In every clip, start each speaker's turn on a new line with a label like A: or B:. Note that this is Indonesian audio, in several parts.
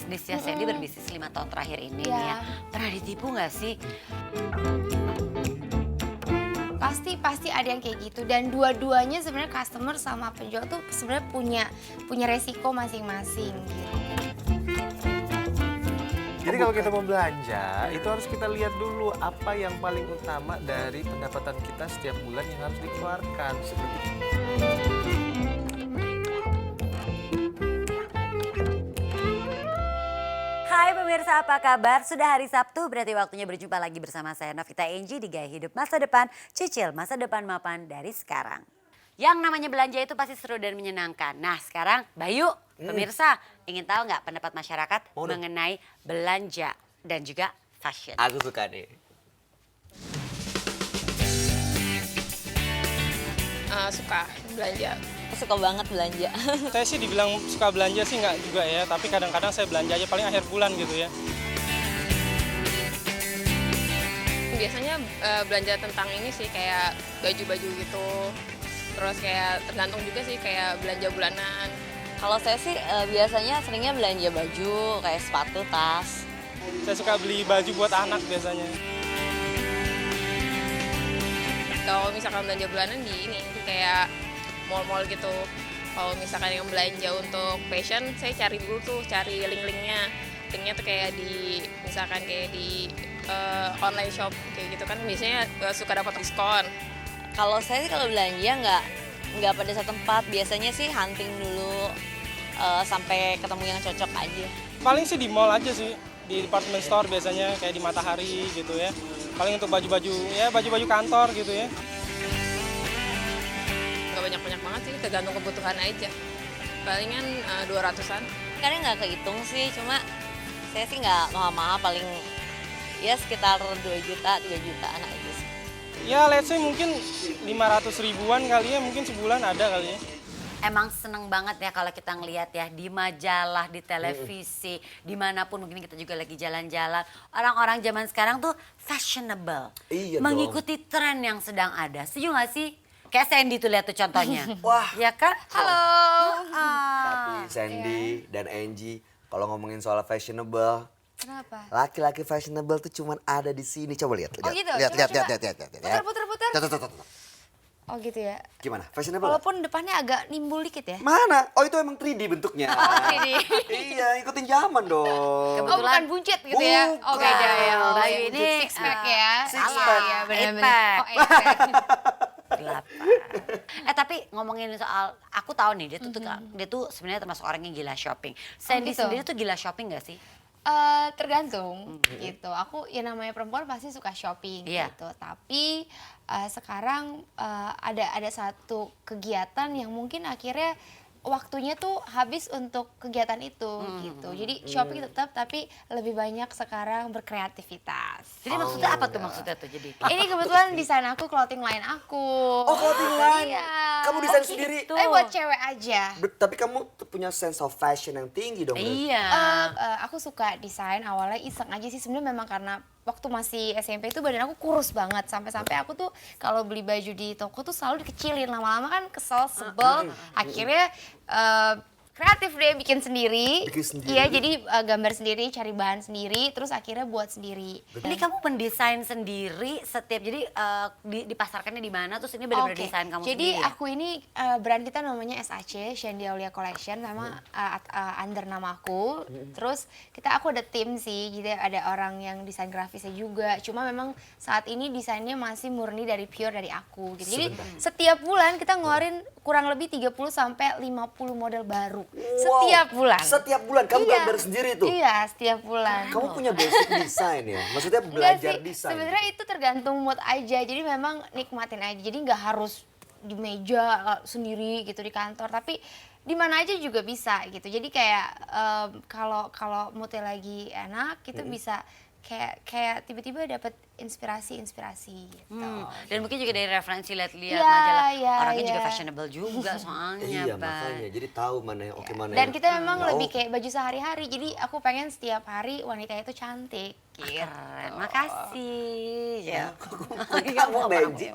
A: berbisnis ya, Sandy berbisnis 5 tahun terakhir ini nih ya. Pernah ditipu nggak sih?
B: Pasti ada yang kayak gitu, dan dua-duanya sebenarnya customer sama penjual tuh sebenarnya punya resiko masing-masing gitu.
C: Jadi kalau kita mau belanja, itu harus kita lihat dulu apa yang paling utama dari pendapatan kita setiap bulan yang harus dikeluarkan. Seperti
A: Hai pemirsa, apa kabar? Sudah hari Sabtu, berarti waktunya berjumpa lagi bersama saya Novita Enji di Gaya Hidup Masa Depan. Cicil masa depan mapan dari sekarang. Yang namanya belanja itu pasti seru dan menyenangkan. Nah sekarang Bayu, pemirsa ingin tahu nggak pendapat masyarakat mengenai belanja dan juga fashion?
D: Aku suka deh.
E: Suka belanja.
F: Suka banget belanja.
G: Saya sih dibilang suka belanja sih nggak juga ya, tapi kadang-kadang saya belanja aja paling akhir bulan gitu ya.
E: Biasanya belanja tentang ini sih kayak baju-baju gitu. Terus kayak tergantung juga sih kayak belanja bulanan.
F: Kalau saya sih biasanya seringnya belanja baju, kayak sepatu, tas.
G: Saya suka beli baju buat anak biasanya.
E: Kalau misalkan belanja bulanan di ini kayak mall-mall gitu. Kalau misalkan yang belanja untuk fashion, saya cari dulu tuh, cari link-linknya. Linknya tuh kayak di, misalkan kayak di online shop kayak gitu kan biasanya suka dapat diskon.
F: Kalau saya sih kalau belanja nggak pada satu tempat, biasanya sih hunting dulu sampai ketemu yang cocok aja.
G: Paling sih di mall aja sih, di department store biasanya kayak di Matahari gitu ya. Paling untuk baju-baju, ya baju-baju kantor gitu ya.
E: Nggak banyak-banyak banget sih, tergantung kebutuhan aja. Palingan 200-an.
F: Kadang nggak kehitung sih, cuma saya sih nggak mahal-mahal, paling ya sekitar 2 juta, 3 jutaan aja sih.
G: Ya let's say mungkin 500 ribuan kali ya, mungkin sebulan ada kali ya.
A: Emang seneng banget ya kalau kita ngelihat ya di majalah, di televisi, dimanapun mungkin kita juga lagi jalan-jalan. Orang-orang zaman sekarang tuh fashionable.
D: Iya dong.
A: Mengikuti tren yang sedang ada. Setuju gak sih? Kayak Sandy tuh lihat tuh contohnya.
D: Wah.
A: Ya kan? Halo.
D: Tapi Sandy dan Angie, kalau ngomongin soal fashionable,
B: Kenapa?
D: laki-laki fashionable tuh cuman ada di sini. Coba lihat.
B: Oh gitu?
D: Lihat.
B: Coba. Puter.
D: Tuh.
B: Oh gitu ya.
D: Gimana? Fashionable?
B: Walaupun depannya agak nimbul dikit ya.
D: Mana? Oh itu emang 3D bentuknya.
B: Oh 3D.
D: Iya, ikutin zaman dong.
B: Oh bukan buncit gitu ya? Oh
D: Bukan.
B: beda ya. Oh,
A: Bayu
B: iya.
A: ini,
B: Six pack ya.
D: Six
B: Salah
D: pack.
B: ya, benar-benar.
A: Eight
B: Oh 8 pack.
A: Delapan. Tapi ngomongin soal, aku tahu nih dia tuh sebenarnya termasuk orang yang gila shopping. Sandy
B: gitu?
A: sendiri tuh gila shopping gak sih?
B: Tergantung gitu. Aku ya namanya perempuan pasti suka shopping
A: Iya.
B: gitu. Tapi sekarang ada satu kegiatan yang mungkin akhirnya waktunya tuh habis untuk kegiatan itu gitu. Jadi shopping tetap tapi lebih banyak sekarang berkreativitas.
A: Jadi maksudnya apa tuh maksudnya tuh jadi?
B: Ini kebetulan desain aku, clothing line aku.
D: Oh, clothing line?
B: Iya.
D: Kamu desain sendiri?
B: Tapi buat cewek aja.
D: Tapi kamu tuh punya sense of fashion yang tinggi dong.
A: Iya.
B: Aku suka desain, awalnya iseng aja sih sebenarnya, memang karena waktu masih SMP itu badan aku kurus banget, sampai aku tuh kalau beli baju di toko tuh selalu dikecilin, lama-lama kan kesel, sebel, akhirnya kreatif deh bikin sendiri. Iya, jadi gambar sendiri, cari bahan sendiri, terus akhirnya buat sendiri.
A: Ini kamu mendesain sendiri setiap, jadi dipasarkannya di mana? Terus ini benar-benar
B: Oke,
A: desain kamu
B: jadi
A: sendiri ya?
B: aku ini brand kita namanya SAC, Shandy Aulia Collection, memang under nama aku. Terus aku ada tim sih, jadi ada orang yang desain grafisnya juga. Cuma memang saat ini desainnya masih murni dari pure dari aku. Gitu. Jadi setiap bulan kita ngeluarin kurang lebih 30 sampai 50 model baru. Setiap bulan.
D: Setiap bulan kamu
B: Iya.
D: gambar sendiri tuh?
B: Iya, setiap bulan.
D: Kamu punya basic desain ya? Maksudnya
B: Enggak
D: belajar
B: sih,
D: desain?
B: sebenarnya itu tergantung mood aja. Jadi memang nikmatin aja. Jadi nggak harus di meja sendiri gitu di kantor, tapi di mana aja juga bisa gitu. Jadi kayak kalau moodnya lagi enak, kita bisa kayak tiba-tiba dapat inspirasi gitu.
A: Dan mungkin juga dari referensi lihat-lihat
B: Iya,
A: majalah,
B: iya,
A: orangnya juga
B: iya.
A: fashionable juga soalnya,
D: Iya
A: Bay.
D: makanya, jadi tahu mana yang oke mana
B: Dan
D: yang
B: kita memang
D: nggak
B: lebih
D: oke.
B: kayak baju sehari-hari. Jadi aku pengen setiap hari wanita itu cantik. Gitu.
A: Keren, makasih. Ya.
D: Kamu Benji.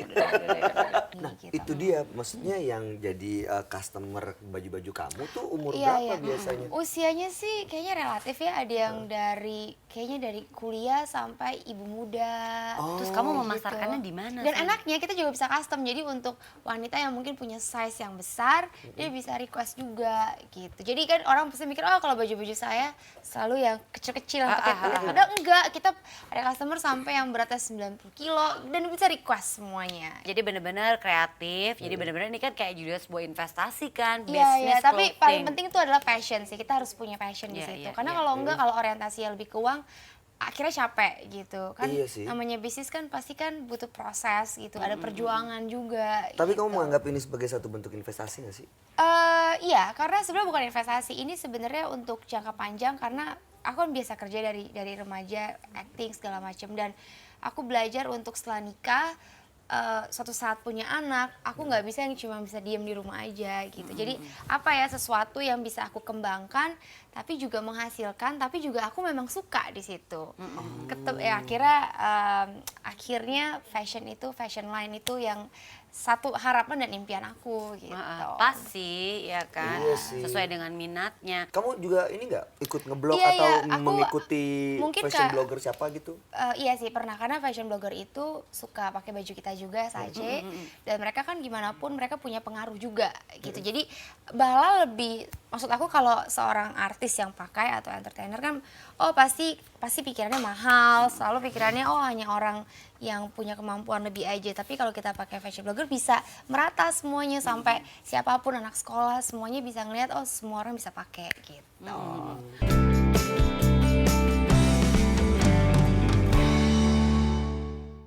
D: Nah,
B: Gitu.
D: itu dia maksudnya yang jadi customer baju-baju kamu tuh umur
B: Iya,
D: berapa
B: iya.
D: biasanya?
B: Usianya sih kayaknya relatif ya, ada yang kayaknya dari kuliah sampai ibu muda.
A: Terus kamu memasarkannya di mana?
B: Dan
A: San?
B: enaknya kita juga bisa custom, jadi untuk wanita yang mungkin punya size yang besar, dia bisa request juga gitu. Jadi kan orang pasti mikir, oh kalau baju-baju saya selalu yang kecil-kecil, yang pakai kulit. Padahal enggak, kita ada customer sampai yang beratnya 90 kilo dan bisa request semuanya.
A: Jadi benar-benar kreatif, jadi benar-benar ini kan kayak juga sebuah investasi kan,
B: Iya, iya,
A: bisnis
B: tapi
A: clothing.
B: paling penting itu adalah passion sih. Kita harus punya passion di
A: Iya,
B: situ.
A: iya,
B: Karena
A: iya.
B: kalau enggak, kalau orientasinya lebih ke uang, akhirnya capek gitu. Kan
D: Iya sih.
B: namanya bisnis kan pasti kan butuh proses gitu, ada perjuangan juga.
D: Tapi
B: gitu.
D: kamu menganggap ini sebagai satu bentuk investasi nggak sih?
B: Iya, karena sebenarnya bukan investasi. Ini sebenarnya untuk jangka panjang karena aku kan biasa kerja dari remaja, acting segala macam, dan aku belajar untuk setelah nikah suatu saat punya anak, aku nggak bisa yang cuma bisa diem di rumah aja gitu. Jadi apa ya, sesuatu yang bisa aku kembangkan, tapi juga menghasilkan, tapi juga aku memang suka di situ. Akhirnya fashion line itu yang satu harapan dan impian aku gitu.
A: Pas sih, ya kan,
D: Iya sih.
A: sesuai dengan minatnya.
D: Kamu juga ini nggak ikut ngeblog
B: Iya,
D: atau
B: iya, aku
D: mengikuti
B: mungkin
D: fashion
B: Kak,
D: blogger siapa gitu?
B: Iya sih pernah, karena fashion blogger itu suka pakai baju kita juga SAC, dan mereka kan gimana pun mereka punya pengaruh juga gitu. Jadi Bala lebih, maksud aku kalau seorang artis yang pakai atau entertainer kan, oh pasti pikirannya mahal, selalu pikirannya oh hanya orang yang punya kemampuan lebih aja. Tapi kalau kita pakai fashion blogger bisa merata semuanya, sampai siapapun anak sekolah semuanya bisa ngeliat, oh semua orang bisa pakai gitu.